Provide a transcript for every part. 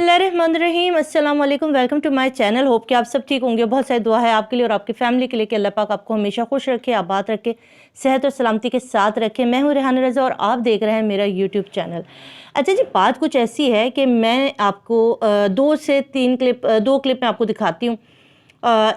बिस्मिल्लाहिर्रहमानिर्रहीम, अस्सलाम वालेकुम, welcome to my channel. Hope कि आप सब ठीक होंगे। बहुत सारी दुआ है आपके लिए और आपकी फैमिली के लिए कि अल्लाह पाक आपको हमेशा खुश रखे, आबाद रखे, सेहत और सलामती के साथ रखे। मैं हूँ रेहान रज़ा और आप देख रहे हैं मेरा यूट्यूब चैनल। अच्छा जी, बात कुछ ऐसी है कि मैं आपको दो क्लिप मैं आपको दिखाती हूँ।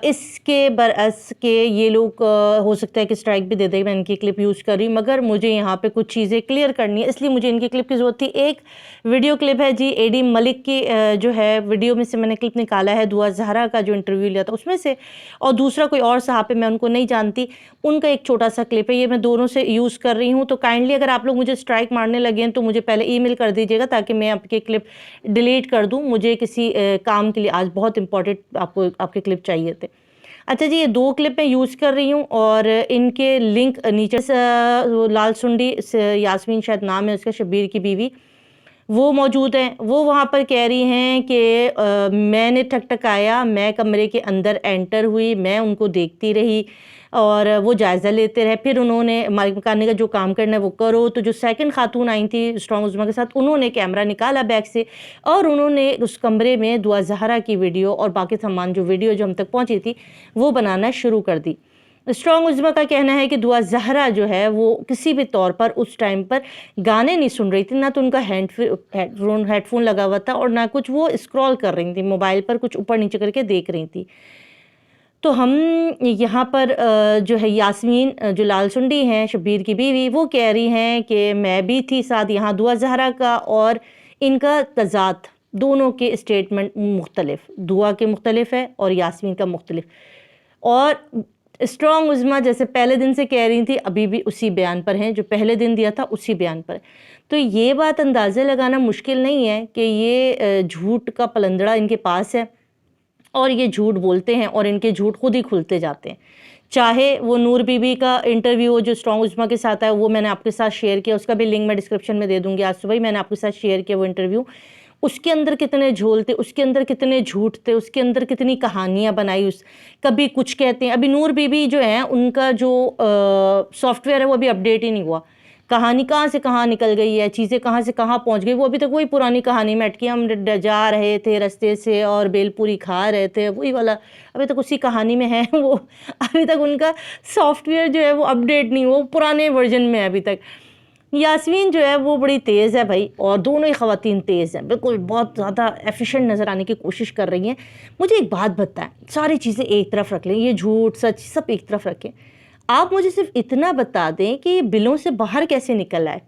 इसके बरअस के ये लोग हो सकता है कि स्ट्राइक भी दे दें, मैं इनकी क्लिप यूज़ कर रही हूँ, मगर मुझे यहाँ पे कुछ चीज़ें क्लियर करनी है, इसलिए मुझे इनकी क्लिप की ज़रूरत थी। एक वीडियो क्लिप है जी एडी मलिक की, जो है वीडियो में से मैंने क्लिप निकाला है दुआ ज़हरा का जो इंटरव्यू लिया था उसमें से, और दूसरा कोई और सहाफ़ी, मैं उनको नहीं जानती, उनका एक छोटा सा क्लिप है। ये मैं दोनों से यूज़ कर रही हूँ। तो काइंडली अगर आप लोग मुझे स्ट्राइक मारने लगे हैं तो मुझे पहले ईमेल कर दीजिएगा ताकि मैं आपकी क्लिप डिलीट कर दूँ। मुझे किसी काम के लिए आज बहुत इंपॉर्टेंट आपके क्लिप चाहिए थे। अच्छा जी, ये दो क्लिप मैं यूज़ कर रही हूँ और इनके लिंक नीचे लाल सुंडी यास्मीन शायद नाम है उसका, शब्बीर की बीवी, वो मौजूद हैं। वो वहाँ पर कह रही हैं कि मैंने ठकठकाया, मैं कमरे के अंदर एंटर हुई, मैं उनको देखती रही और वो जायज़ा लेते रहे। फिर उन्होंने मालिक मकान का जो काम करना है वो करो। तो जो सेकंड खातून आई थी स्ट्रॉन्ग उज़्मा के साथ, उन्होंने कैमरा निकाला बैग से और उन्होंने उस कमरे में दुआ ज़हरा की वीडियो और बाकी सामान जो वीडियो जो हम तक पहुँची थी वो बनाना शुरू कर दी। स्ट्रॉन्ग उज़्मा का कहना है कि दुआ ज़हरा जो है वो किसी भी तौर पर उस टाइम पर गाने नहीं सुन रही थी, ना तो उनका हेडफोन लगा हुआ था और ना कुछ वो स्क्रॉल कर रही थी मोबाइल पर, कुछ ऊपर नीचे करके देख रही थी। तो हम यहाँ पर जो है यास्मीन जो लाल सुंडी हैं, शब्बीर की बीवी, वो कह रही हैं कि मैं भी थी साथ यहाँ। दुआ ज़हरा का और इनका तज़ाद, दोनों के स्टेटमेंट मुख्तलिफ, दुआ के मुख्तलिफ है और यास्मीन का मुख्तलिफ। और स्ट्रॉन्ग उज़्मा जैसे पहले दिन से कह रही थी अभी भी उसी बयान पर हैं, जो पहले दिन दिया था उसी बयान पर। तो ये बात अंदाज़ा लगाना मुश्किल नहीं है कि ये झूठ का पलंदड़ा इनके पास है और ये झूठ बोलते हैं और इनके झूठ खुद ही खुलते जाते हैं। चाहे वो नूर बीबी का इंटरव्यू जो स्ट्रॉन्ग उज़्मा के साथ है, वो मैंने आपके साथ शेयर किया, उसका भी लिंक मैं डिस्क्रिप्शन में दे दूँगी। आज सुबह ही मैंने आपके साथ शेयर किया वो इंटरव्यू। उसके अंदर कितने झोल थे, उसके अंदर कितने झूठ थे, उसके अंदर कितनी कहानियाँ बनाई। कभी कुछ कहते हैं। अभी नूर बीबी जो है उनका जो सॉफ्टवेयर है वो अभी अपडेट ही नहीं हुआ। कहानी कहाँ से कहाँ निकल गई है, चीज़ें कहाँ से कहाँ पहुँच गई, वो अभी तक वही पुरानी कहानी में अटकी। हम जा रहे थे रास्ते से और बेलपूरी खा रहे थे, वही वाला अभी तक उसी कहानी में है वो। अभी तक उनका सॉफ्टवेयर जो है वो अपडेट नहीं हुआ, वो पुराने वर्जन में है अभी तक। यास्मीन जो है वो बड़ी तेज़ है भाई, और दोनों ही ख़वातीन तेज़ हैं, बिल्कुल बहुत ज़्यादा एफिशिएंट नज़र आने की कोशिश कर रही हैं। मुझे एक बात बताएं, सारी चीज़ें एक तरफ रख लें, ये झूठ सच सब एक तरफ रखें, आप मुझे सिर्फ इतना बता दें कि ये बिलों से बाहर कैसे निकल आए।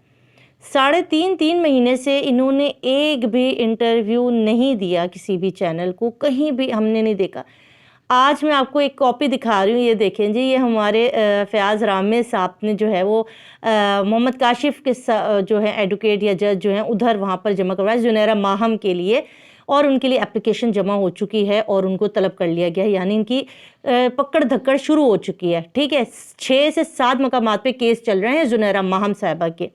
3.5 महीने से इन्होंने एक भी इंटरव्यू नहीं दिया किसी भी चैनल को, कहीं भी हमने नहीं देखा। आज मैं आपको एक कॉपी दिखा रही हूँ, ये देखें जी, ये हमारे फ़याज़ रामे साहब ने जो है वो मोहम्मद काशिफ के जो है एडवोकेट या जज जो हैं उधर वहाँ पर जमा करवाया ज़ुनैरा माहम के लिए, और उनके लिए एप्लीकेशन जमा हो चुकी है और उनको तलब कर लिया गया है, यानी इनकी पकड़ धक्कड़ शुरू हो चुकी है। ठीक है, 6 से 7 मकामात पे केस चल रहे हैं ज़ुनैरा माहम साहिबा के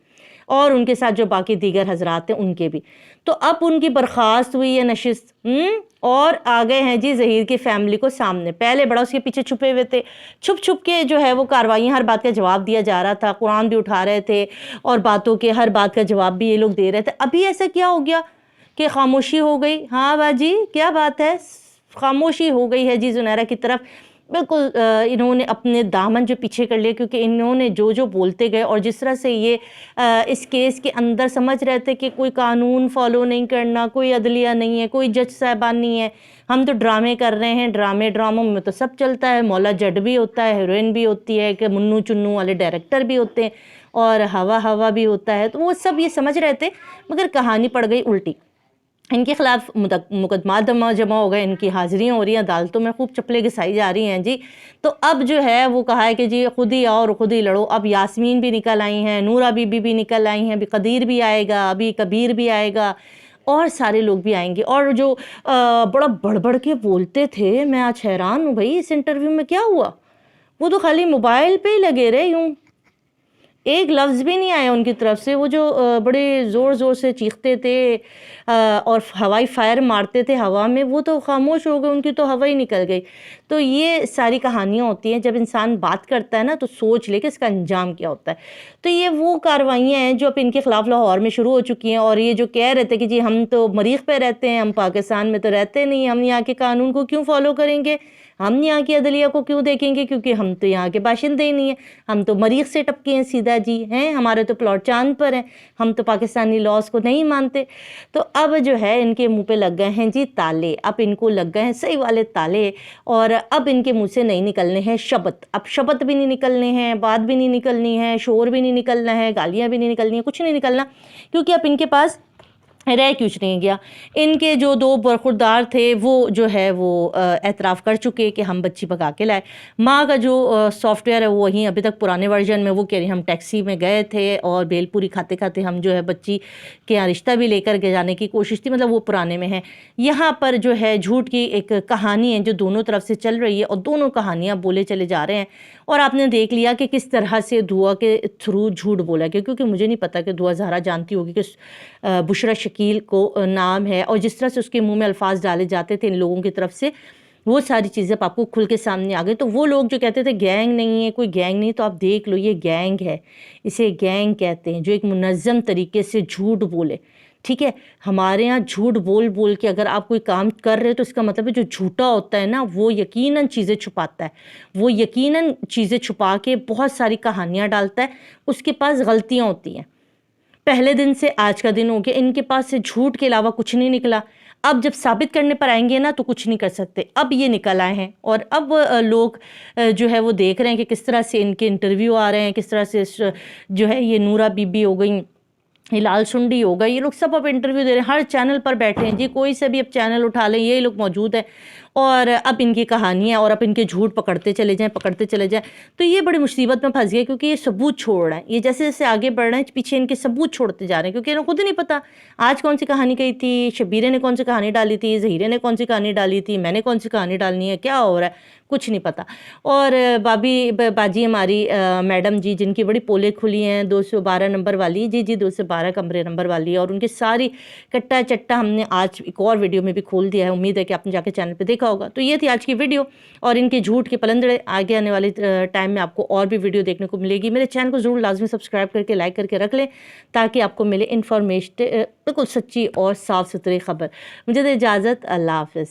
और उनके साथ जो बाकी दीगर हजरात हैं उनके भी। तो अब उनकी बर्खास्त हुई है नशिस्त, और आ गए हैं जी ज़हीर की फैमिली को सामने। पहले बड़ा उसके पीछे छुपे हुए थे, छुप छुप के जो है वो कार्रवाई, हर बात का जवाब दिया जा रहा था, कुरान भी उठा रहे थे और बातों के हर बात का जवाब भी ये लोग दे रहे थे। अभी ऐसा क्या हो गया कि खामोशी हो गई? हाँ बाजी, क्या बात है, खामोशी हो गई है जी ज़ुनैरा की तरफ। बिल्कुल इन्होंने अपने दामन जो पीछे कर लिए, क्योंकि इन्होंने जो जो बोलते गए और जिस तरह से ये इस केस के अंदर समझ रहे थे कि कोई कानून फॉलो नहीं करना, कोई अदलिया नहीं है, कोई जज साहबान नहीं है, हम तो ड्रामे कर रहे हैं। ड्रामों में तो सब चलता है, मौला जट भी होता है, हीरोइन भी होती है, कि मुन्नू चुन्नू वाले डायरेक्टर भी होते हैं और हवा हवा भी होता है। तो वो सब ये समझ रहे थे, मगर कहानी पड़ गई उल्टी। इनके खिलाफ मुकदमा जमा हो गए, इनकी हाजिरियाँ हो रही हैं अदालतों में, खूब चप्पलें घिसाई जा रही हैं जी। तो अब जो है वो कहा है कि जी खुद ही आओ और खुद ही लड़ो। अब यास्मीन भी निकल आई हैं, नूरा बीबी भी निकल आई हैं, अभी कदीर भी आएगा, अभी कबीर भी आएगा और सारे लोग भी आएंगे। और जो बड़ा बढ़ बढ़ के बोलते थे, मैं आज हैरान हूँ भाई, इस इंटरव्यू में क्या हुआ? वो तो खाली मोबाइल पे ही लगे रहे यूँ, ایک لفظ بھی نہیں آیا ان کی طرف سے. وہ جو بڑے زور زور سے چیختے تھے اور ہوائی فائر مارتے تھے ہوا میں, وہ تو خاموش ہو گئے, ان کی تو ہوا ہی نکل گئی. تو یہ ساری کہانیاں ہوتی ہیں. جب انسان بات کرتا ہے نا تو سوچ لے کہ اس کا انجام کیا ہوتا ہے. تو یہ وہ کارروائیاں ہیں جو اب ان کے خلاف لاہور میں شروع ہو چکی ہیں. اور یہ جو کہہ رہے تھے کہ جی ہم تو مریخ پہ رہتے ہیں, ہم پاکستان میں تو رہتے نہیں, ہم یہاں کے قانون کو کیوں فالو کریں گے, ہم یہاں کی عدلیہ کو کیوں دیکھیں گے, کیونکہ ہم تو یہاں کے باشندے ہی نہیں ہیں, ہم تو مریخ سے ٹپکے ہیں سیدھا جی ہیں, ہمارے تو پلاٹ چاند پر ہیں, ہم تو پاکستانی لاز کو نہیں مانتے. تو اب جو ہے ان کے منہ پہ لگ گئے ہیں جی تالے. اب ان کو لگ گئے ہیں صحیح والے تالے, اور اب ان کے منہ سے نہیں نکلنے ہیں شبت. اب شبت بھی نہیں نکلنے ہیں, بات بھی نہیں نکلنی ہے, شور بھی نہیں نکلنا ہے, گالیاں بھی نہیں نکلنی ہیں, کچھ نہیں نکلنا, کیونکہ اب ان کے پاس رہ کچھ نہیں گیا. ان کے جو دو برخوردار تھے وہ جو ہے وہ اعتراف کر چکے کہ ہم بچی بھگا کے لائے. ماں کا جو سافٹ ویئر ہے وہ وہیں ابھی تک پرانے ورژن میں, وہ کہہ رہی ہم ٹیکسی میں گئے تھے اور بیل پوری کھاتے کھاتے ہم جو ہے بچی کے یہاں رشتہ بھی لے کر کے جانے کی کوشش تھی, مطلب وہ پرانے میں ہے. یہاں پر جو ہے جھوٹ کی ایک کہانی ہے جو دونوں طرف سے چل رہی ہے, اور دونوں کہانیاں بولے چلے جا رہے ہیں. اور آپ نے دیکھ لیا کہ کس طرح سے دعا کے تھرو جھوٹ بولا گیا, کیونکہ مجھے نہیں پتا کہ دعا زہرا جانتی ہوگی کہ بشرا شکیل کو نام ہے, اور جس طرح سے اس کے منہ میں الفاظ ڈالے جاتے تھے ان لوگوں کی طرف سے, وہ ساری چیزیں آپ کو کھل کے سامنے آ گئی. تو وہ لوگ جو کہتے تھے گینگ نہیں ہے, کوئی گینگ نہیں, تو آپ دیکھ لو یہ گینگ ہے, اسے گینگ کہتے ہیں, جو ایک منظم طریقے سے جھوٹ بولے. ٹھیک ہے, ہمارے ہاں جھوٹ بول بول کے اگر آپ کوئی کام کر رہے تو اس کا مطلب ہے جو جھوٹا ہوتا ہے نا وہ یقیناً چیزیں چھپاتا ہے, وہ یقیناً چیزیں چھپا کے بہت ساری کہانیاں ڈالتا ہے, اس کے پاس غلطیاں ہوتی ہیں. پہلے دن سے آج کا دن ہو گیا, ان کے پاس سے جھوٹ کے علاوہ کچھ نہیں نکلا. اب جب ثابت کرنے پر آئیں گے نا تو کچھ نہیں کر سکتے. اب یہ نکل آئے ہیں, اور اب لوگ جو ہے وہ دیکھ رہے ہیں کہ کس طرح سے ان کے انٹرویو آ رہے ہیں, کس طرح سے جو ہے یہ نورا بی بی ہو گئی, ہلال سنڈی ہوگا, یہ لوگ سب اب انٹرویو دے رہے ہیں, ہر چینل پر بیٹھے ہیں جی, کوئی سے بھی اب چینل اٹھا لیں یہ لوگ موجود ہیں, اور اب ان کی کہانیاں اور اب ان کے جھوٹ پکڑتے چلے جائیں. تو یہ بڑی مصیبت میں پھنس گئے, کیونکہ یہ ثبوت چھوڑ رہے ہیں, یہ جیسے جیسے آگے بڑھ رہے ہیں پیچھے ان کے ثبوت چھوڑتے جا رہے ہیں, کیونکہ انہیں خود ہی نہیں پتا آج کون سی کہانی کہی تھی, شبیرے نے کون سی کہانی ڈالی تھی, ظہیرے نے کون سی کہانی ڈالی تھی, میں نے کون سی کہانی ڈالنی ہے, کیا ہو رہا ہے کچھ نہیں پتا. اور باجی ہماری میڈم جی, جن کی بڑی پولیں کھلی ہیں 212 نمبر والی, جی 212 کمرے نمبر والی, اور ان کی ساری کٹا چٹا ہم نے آج ایک اور ویڈیو میں بھی کھول دیا ہے, امید ہے کہ آپ نے جا کے چینل پہ دیکھا ہوگا. تو یہ تھی آج کی ویڈیو, اور ان کے جھوٹ کے پلندڑے. آگے آنے والے ٹائم میں آپ کو اور بھی ویڈیو دیکھنے کو ملے گی. میرے چینل کو ضرور لازمی سبسکرائب کر کے لائک کر کے رکھ لیں, تاکہ آپ کو ملے انفارمیشن بالکل سچی اور صاف ستھری خبر. مجھے دے اجازت, اللہ حافظ.